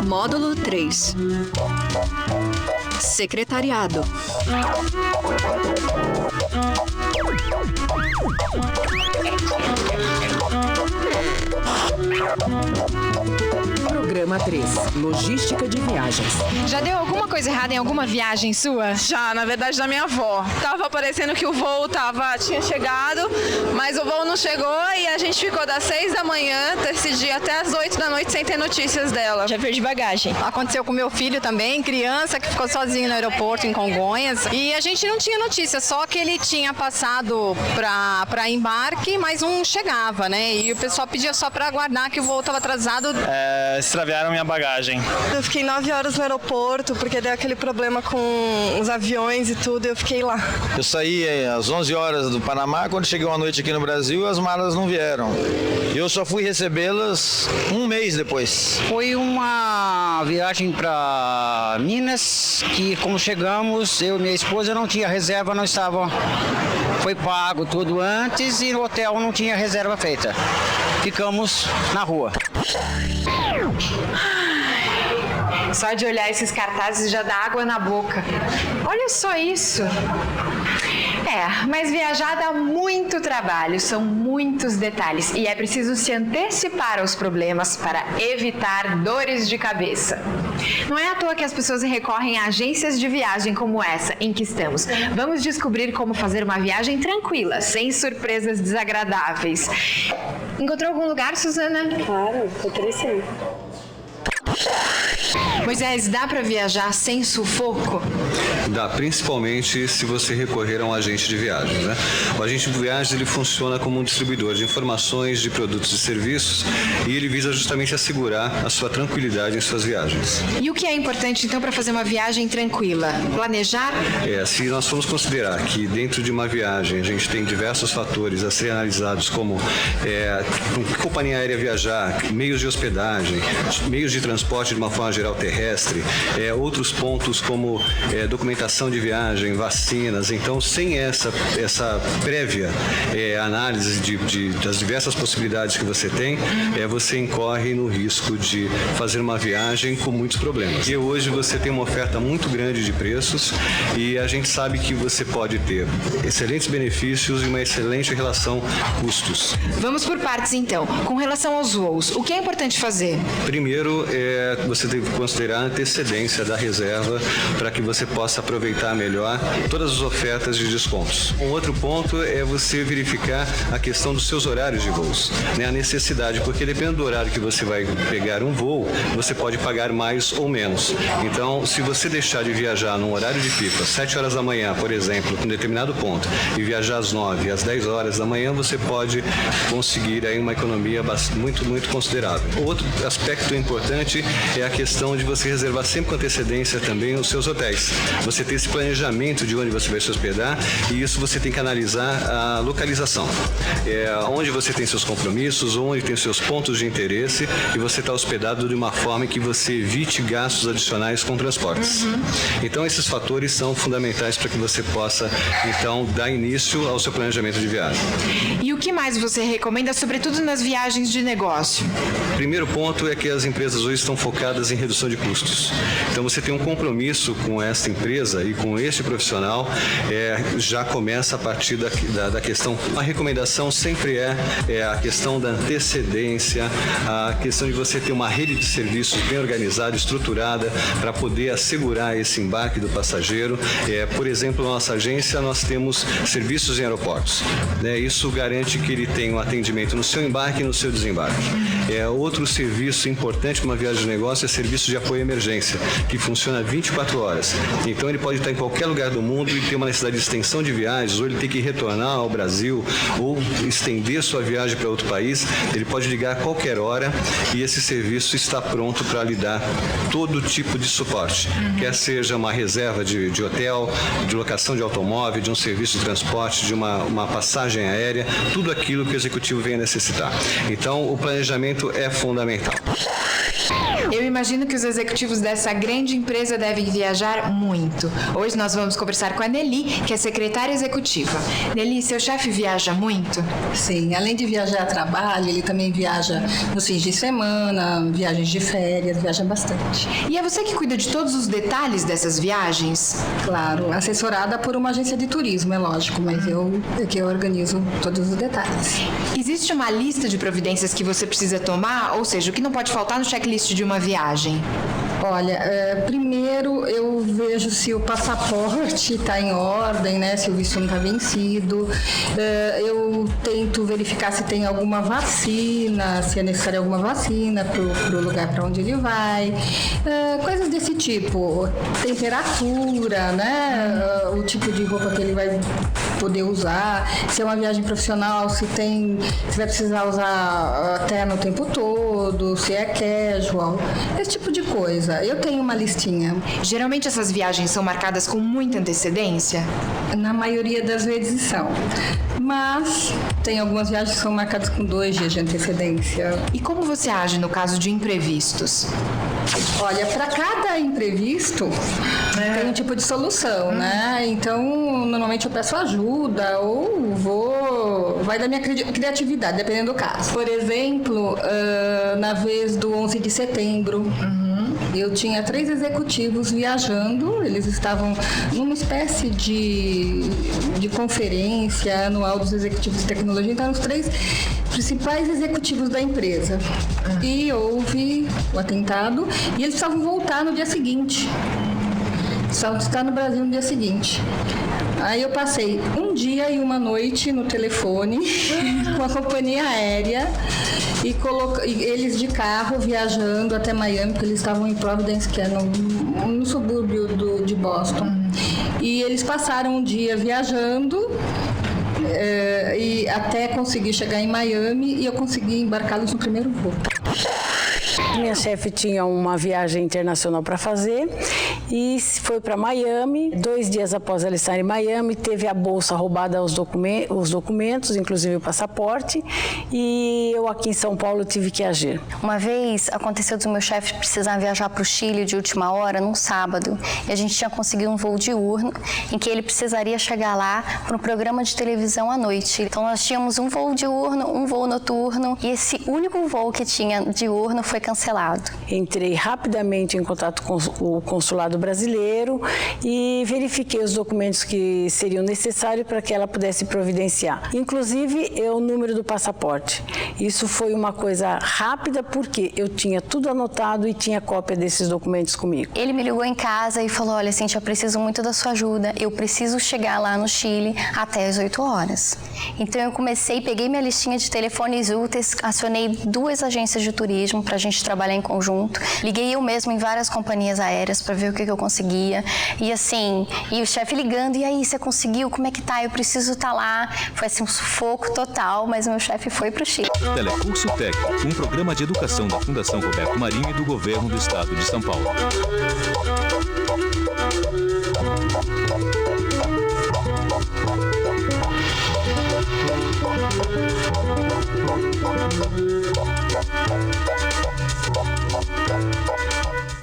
Módulo 3. Secretariado. Programa 3. Logística de viagens. Já deu alguma coisa errada em alguma viagem sua? Já, na verdade, da minha avó. Tava parecendo que o voo tinha chegado, mas o voo não chegou e a gente ficou das 6 da manhã desse dia até as 8 da noite sem ter notícias dela. Já perdi bagagem. Aconteceu com meu filho também, criança que ficou sozinho no aeroporto em Congonhas. E a gente não tinha notícia, só que ele tinha passado para embarque, mas não chegava, né? E o pessoal pedia só para aguardar que o voo estava atrasado. Extraviaram minha bagagem. Eu fiquei 9 horas no aeroporto porque deu aquele problema com os aviões e tudo e eu fiquei lá. Eu saí às 11 horas do Panamá, quando cheguei uma noite aqui no Brasil, as malas não vieram. Eu só fui recebê-las um mês depois. Foi uma viagem para Minas, que como chegamos, eu e minha esposa não tinha reserva, não estava... Foi pago tudo antes e no hotel não tinha reserva feita. Ficamos na rua. Só de olhar esses cartazes já dá água na boca. Olha só isso. Mas viajar dá muito trabalho, são muitos detalhes e é preciso se antecipar aos problemas para evitar dores de cabeça. Não é à toa que as pessoas recorrem a agências de viagem como essa em que estamos. Vamos descobrir como fazer uma viagem tranquila, sem surpresas desagradáveis. Encontrou algum lugar, Suzana? Claro, encontrei sim. Moisés, dá para viajar sem sufoco? Dá, principalmente se você recorrer a um agente de viagens, né? O agente de viagens, ele funciona como um distribuidor de informações, de produtos e serviços e ele visa justamente assegurar a sua tranquilidade em suas viagens. E o que é importante, então, para fazer uma viagem tranquila? Planejar? Se nós formos considerar que dentro de uma viagem a gente tem diversos fatores a serem analisados como com que companhia aérea viajar, meios de hospedagem, meios de transporte de uma forma geral terrestre, outros pontos como documentação de viagem, vacinas. Então, sem essa prévia análise das diversas possibilidades que você tem, você incorre no risco de fazer uma viagem com muitos problemas. E hoje você tem uma oferta muito grande de preços e a gente sabe que você pode ter excelentes benefícios e uma excelente relação custos. Vamos por partes, então. Com relação aos voos, o que é importante fazer? Primeiro, você deve considerar a antecedência da reserva para que você possa aproveitar melhor todas as ofertas de descontos. Um outro ponto é você verificar a questão dos seus horários de voos, né? A necessidade, porque dependendo do horário que você vai pegar um voo, você pode pagar mais ou menos. Então, se você deixar de viajar num horário de pico, às 7 horas da manhã, por exemplo, em determinado ponto, e viajar às 9, às 10 horas da manhã, você pode conseguir aí uma economia muito, muito considerável. Outro aspecto importante é a questão de você reservar sempre com antecedência também os seus hotéis. Você ter esse planejamento de onde você vai se hospedar e isso você tem que analisar a localização. Onde você tem seus compromissos, onde tem seus pontos de interesse e você está hospedado de uma forma que você evite gastos adicionais com transportes. Então, esses fatores são fundamentais para que você possa, então, dar início ao seu planejamento de viagem. E o que mais você recomenda, sobretudo nas viagens de negócio? Primeiro ponto é que as empresas hoje estão focadas em redução de custos. Então, você tem um compromisso com essa empresa e com este profissional, já começa a partir da questão. A recomendação sempre é a questão da antecedência, a questão de você ter uma rede de serviços bem organizada, estruturada, para poder assegurar esse embarque do passageiro. Por exemplo, na nossa agência, nós temos serviços em aeroportos, né? Isso garante que ele tenha um atendimento no seu embarque e no seu desembarque. Outro serviço importante para uma viagem de negócio é serviço de apoio à emergência, que funciona 24 horas. Então, ele pode estar em qualquer lugar do mundo e ter uma necessidade de extensão de viagens, ou ele tem que retornar ao Brasil, ou estender sua viagem para outro país. Ele pode ligar a qualquer hora e esse serviço está pronto para lhe dar todo tipo de suporte. Quer seja uma reserva de hotel, de locação de automóvel, de um serviço de transporte, de uma passagem aérea, tudo aquilo que o executivo venha necessitar. Então, o planejamento é fundamental. Eu imagino que os executivos dessa grande empresa devem viajar muito. Hoje nós vamos conversar com a Nelly, que é secretária executiva. Nelly, seu chefe viaja muito? Sim, além de viajar a trabalho, ele também viaja nos fins de semana, viagens de férias, viaja bastante. E é você que cuida de todos os detalhes dessas viagens? Claro, assessorada por uma agência de turismo, é lógico, mas eu organizo todos os detalhes. Existe uma lista de providências que você precisa tomar? Ou seja, o que não pode faltar no checklist de uma viagem? Olha, primeiro eu vejo se o passaporte está em ordem, né? Se o visto não está vencido. Eu tento verificar se tem alguma vacina, se é necessária alguma vacina para o lugar para onde ele vai. Coisas desse tipo. Temperatura, né? O tipo de roupa que ele vai poder usar. Se é uma viagem profissional, se vai precisar usar terno o tempo todo, se é casual. Esse tipo de coisa. Eu tenho uma listinha. Geralmente essas viagens são marcadas com muita antecedência? Na maioria das vezes são. Mas tem algumas viagens que são marcadas com 2 dias de antecedência. E como você age no caso de imprevistos? Olha, para cada imprevisto tem um tipo de solução, né? Então, normalmente eu peço ajuda ou vai da minha criatividade, dependendo do caso. Por exemplo, na vez do 11 de setembro, eu tinha 3 executivos viajando, eles estavam numa espécie de conferência anual dos executivos de tecnologia, então eram os 3 principais executivos da empresa. E houve o atentado e eles precisavam voltar no dia seguinte. Precisavam estar no Brasil no dia seguinte. Aí eu passei um dia e uma noite no telefone com a companhia aérea e eles de carro viajando até Miami, porque eles estavam em Providence, que é no subúrbio de Boston. E eles passaram um dia viajando e até conseguir chegar em Miami e eu consegui embarcá-los no primeiro voo. Minha chefe tinha uma viagem internacional para fazer e foi para Miami. 2 dias após ela estar em Miami, teve a bolsa roubada, os documentos, inclusive o passaporte, e eu aqui em São Paulo tive que agir. Uma vez aconteceu do meu chefe precisar viajar para o Chile de última hora, num sábado, e a gente tinha conseguido um voo diurno em que ele precisaria chegar lá para um programa de televisão à noite. Então nós tínhamos um voo diurno, um voo noturno, e esse único voo que tinha diurno foi cancelado. Entrei rapidamente em contato com o consulado brasileiro e verifiquei os documentos que seriam necessários para que ela pudesse providenciar. Inclusive, o número do passaporte. Isso foi uma coisa rápida porque eu tinha tudo anotado e tinha cópia desses documentos comigo. Ele me ligou em casa e falou: olha, Cíntia, eu preciso muito da sua ajuda. Eu preciso chegar lá no Chile até as 8 horas. Então eu peguei minha listinha de telefones úteis, acionei 2 agências de turismo para a gente trabalhar em conjunto. Liguei eu mesma em várias companhias aéreas para ver o que eu conseguia. E o chefe ligando, e aí, você conseguiu? Como é que tá? Eu preciso estar lá. Foi assim um sufoco total, mas o meu chefe foi pro Chile. Telecurso Tec, um programa de educação da Fundação Roberto Marinho e do Governo do Estado de São Paulo.